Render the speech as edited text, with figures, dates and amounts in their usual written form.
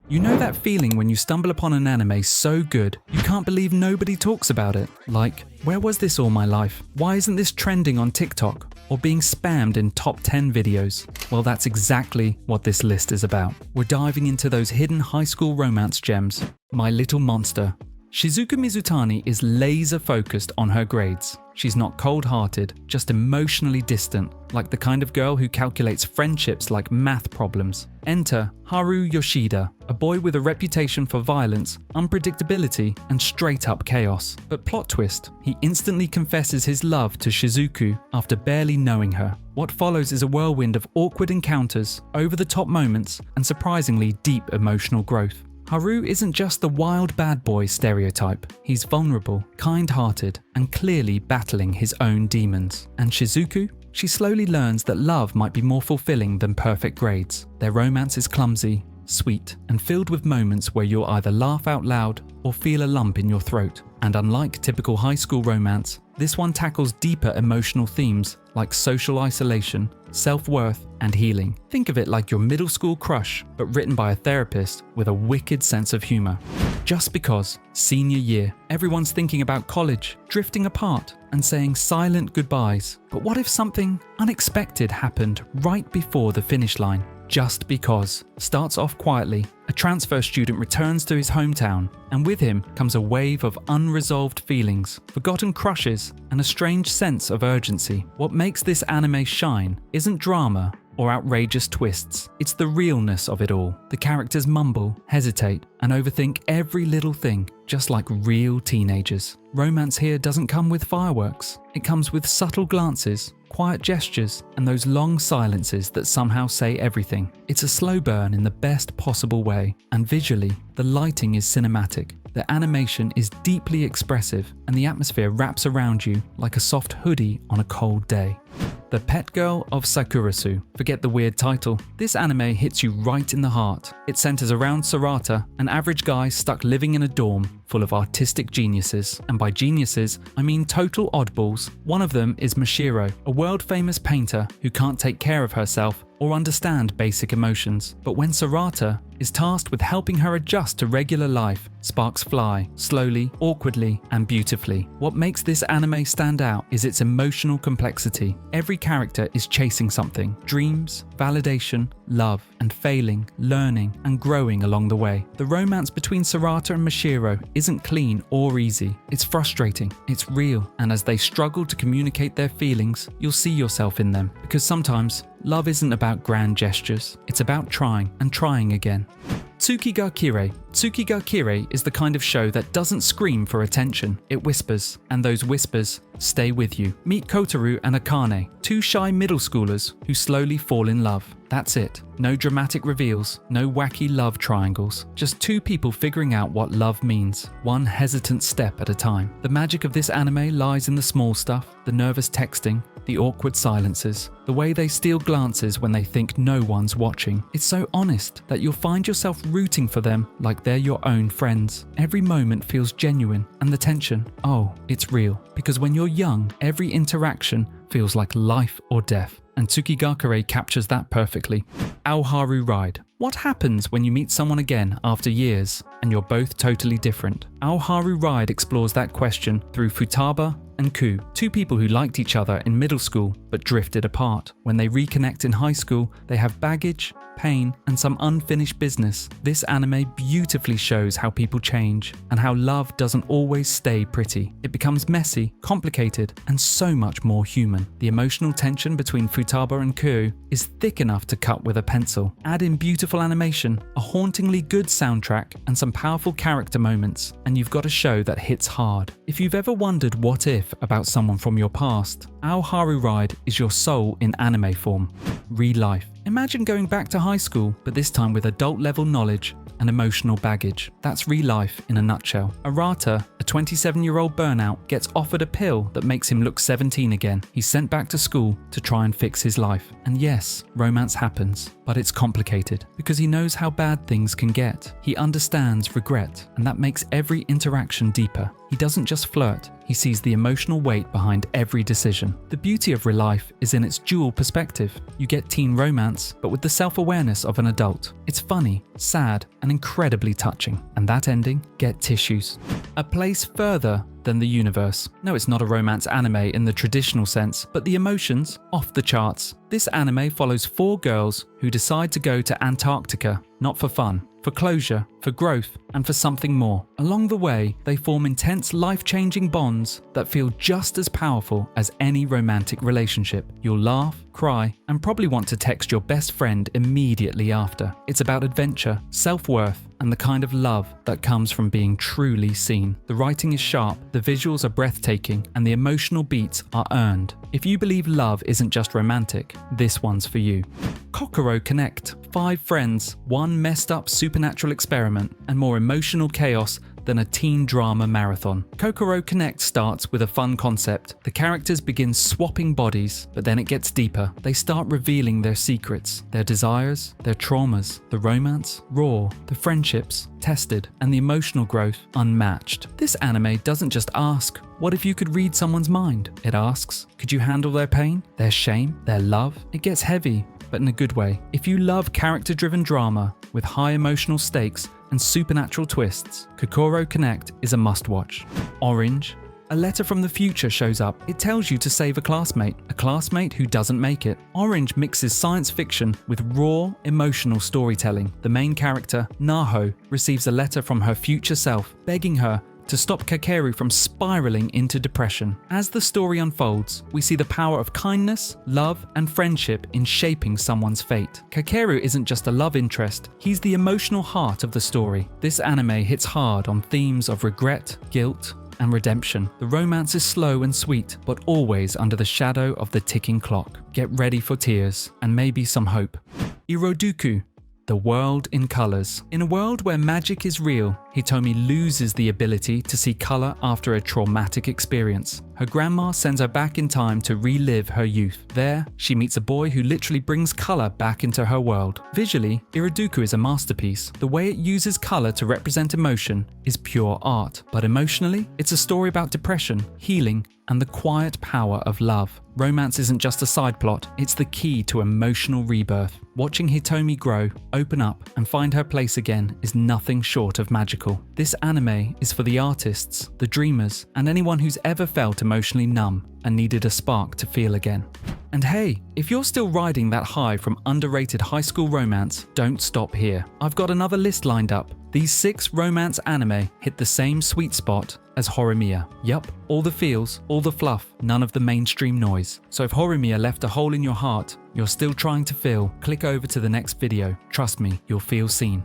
You know that feeling when you stumble upon an anime so good, you can't believe nobody talks about it? Like, where was this all my life? Why isn't this trending on TikTok? Or being spammed in top 10 videos? Well, that's exactly what this list is about. We're diving into those hidden high school romance gems. My Little Monster. Shizuku Mizutani is laser focused on her grades. She's not cold-hearted, just emotionally distant, like the kind of girl who calculates friendships like math problems. Enter Haru Yoshida, a boy with a reputation for violence, unpredictability, and straight-up chaos. But plot twist, he instantly confesses his love to Shizuku after barely knowing her. What follows is a whirlwind of awkward encounters, over-the-top moments, and surprisingly deep emotional growth. Haru isn't just the wild bad boy stereotype. He's vulnerable, kind-hearted, and clearly battling his own demons. And Shizuku? She slowly learns that love might be more fulfilling than perfect grades. Their romance is clumsy, sweet, and filled with moments where you'll either laugh out loud or feel a lump in your throat. And unlike typical high school romance, this one tackles deeper emotional themes like social isolation, self-worth, and healing. Think of it like your middle school crush, but written by a therapist with a wicked sense of humor. Just because, senior year, everyone's thinking about college, drifting apart, and saying silent goodbyes. But what if something unexpected happened right before the finish line? Just Because starts off quietly. A transfer student returns to his hometown, and with him comes a wave of unresolved feelings, forgotten crushes, and a strange sense of urgency. What makes this anime shine isn't drama or outrageous twists. It's the realness of it all. The characters mumble, hesitate, and overthink every little thing, just like real teenagers. Romance here doesn't come with fireworks. It comes with subtle glances, quiet gestures, and those long silences that somehow say everything. It's a slow burn in the best possible way, and visually, the lighting is cinematic. The animation is deeply expressive, and the atmosphere wraps around you like a soft hoodie on a cold day. The Pet Girl of Sakurasou. Forget the weird title. This anime hits you right in the heart. It centers around Sarata, an average guy stuck living in a dorm full of artistic geniuses. And by geniuses, I mean total oddballs. One of them is Mashiro, a world-famous painter who can't take care of herself or understand basic emotions. But when Sarata is tasked with helping her adjust to regular life, sparks fly, slowly, awkwardly, and beautifully. What makes this anime stand out is its emotional complexity. Every character is chasing something: dreams, validation, love, and failing, learning, and growing along the way. The romance between Sarata and Mashiro isn't clean or easy. It's frustrating, it's real, and as they struggle to communicate their feelings, you'll see yourself in them. Because sometimes, love isn't about grand gestures, it's about trying and trying again. Tsuki ga Kirei. Tsuki ga Kirei is the kind of show that doesn't scream for attention, it whispers, and those whispers stay with you. Meet Kotaru and Akane, two shy middle schoolers who slowly fall in love. That's it. No dramatic reveals, no wacky love triangles, just two people figuring out what love means, one hesitant step at a time. The magic of this anime lies in the small stuff, the nervous texting, the awkward silences, the way they steal glances when they think no one's watching. It's so honest that you'll find yourself rooting for them like they're your own friends. Every moment feels genuine, and the tension, oh, it's real. Because when you're young, every interaction feels like life or death. And Tsuki ga Kirei captures that perfectly. Haru Ride. What happens when you meet someone again after years and you're both totally different? Haru Ride explores that question through Futaba and Ku, two people who liked each other in middle school but drifted apart. When they reconnect in high school, they have baggage, pain, and some unfinished business. This anime beautifully shows how people change and how love doesn't always stay pretty. It becomes messy, complicated, and so much more human. The emotional tension between Futaba and Ku is thick enough to cut with a pencil. Add in beautiful animation, a hauntingly good soundtrack, and some powerful character moments, and you've got a show that hits hard. If you've ever wondered what if about someone from your past, Haru Ride is your soul in anime form. ReLIFE. Imagine going back to high school, but this time with adult-level knowledge and emotional baggage. That's ReLIFE in a nutshell. Arata, a 27-year-old burnout, gets offered a pill that makes him look 17 again. He's sent back to school to try and fix his life. And yes, romance happens, but it's complicated because he knows how bad things can get. He understands regret, and that makes every interaction deeper. He doesn't just flirt, he sees the emotional weight behind every decision. The beauty of ReLIFE is in its dual perspective. You get teen romance, but with the self-awareness of an adult. It's funny, sad, and incredibly touching. And that ending, get tissues. A place further than the universe. No, it's not a romance anime in the traditional sense, but the emotions, off the charts. This anime follows 4 girls who decide to go to Antarctica, not for fun, for closure, for growth, and for something more. Along the way, they form intense, life-changing bonds that feel just as powerful as any romantic relationship. You'll laugh, cry, and probably want to text your best friend immediately after. It's about adventure, self-worth, and the kind of love that comes from being truly seen. The writing is sharp, the visuals are breathtaking, and the emotional beats are earned. If you believe love isn't just romantic, this one's for you. Kokoro Connect. 5 friends, 1 messed up supernatural experiment, and more emotional chaos than a teen drama marathon. Kokoro Connect starts with a fun concept. The characters begin swapping bodies, but then it gets deeper. They start revealing their secrets, their desires, their traumas, the romance, raw, the friendships, tested, and the emotional growth, unmatched. This anime doesn't just ask, what if you could read someone's mind? It asks, could you handle their pain, their shame, their love? It gets heavy, but in a good way. If you love character-driven drama with high emotional stakes and supernatural twists, Kokoro Connect is a must-watch. Orange. A letter from the future shows up. It tells you to save a classmate who doesn't make it. Orange mixes science fiction with raw, emotional storytelling. The main character, Naho, receives a letter from her future self, begging her to stop Kakeru from spiraling into depression. As the story unfolds, we see the power of kindness, love, and friendship in shaping someone's fate. Kakeru isn't just a love interest, he's the emotional heart of the story. This anime hits hard on themes of regret, guilt, and redemption. The romance is slow and sweet, but always under the shadow of the ticking clock. Get ready for tears, and maybe some hope. Iroduku. The world in colors. In a world where magic is real, Hitomi loses the ability to see color after a traumatic experience. Her grandma sends her back in time to relive her youth. There, she meets a boy who literally brings color back into her world. Visually, Iroduku is a masterpiece. The way it uses color to represent emotion is pure art. But emotionally, it's a story about depression, healing, and the quiet power of love. Romance isn't just a side plot, it's the key to emotional rebirth. Watching Hitomi grow, open up, and find her place again is nothing short of magical. This anime is for the artists, the dreamers, and anyone who's ever felt emotionally numb and needed a spark to feel again. And hey, if you're still riding that high from underrated high school romance, don't stop here. I've got another list lined up. These 6 romance anime hit the same sweet spot as Horimiya. Yup, all the feels, all the fluff, none of the mainstream noise. So if Horimiya left a hole in your heart you're still trying to fill, click over to the next video. Trust me, you'll feel seen.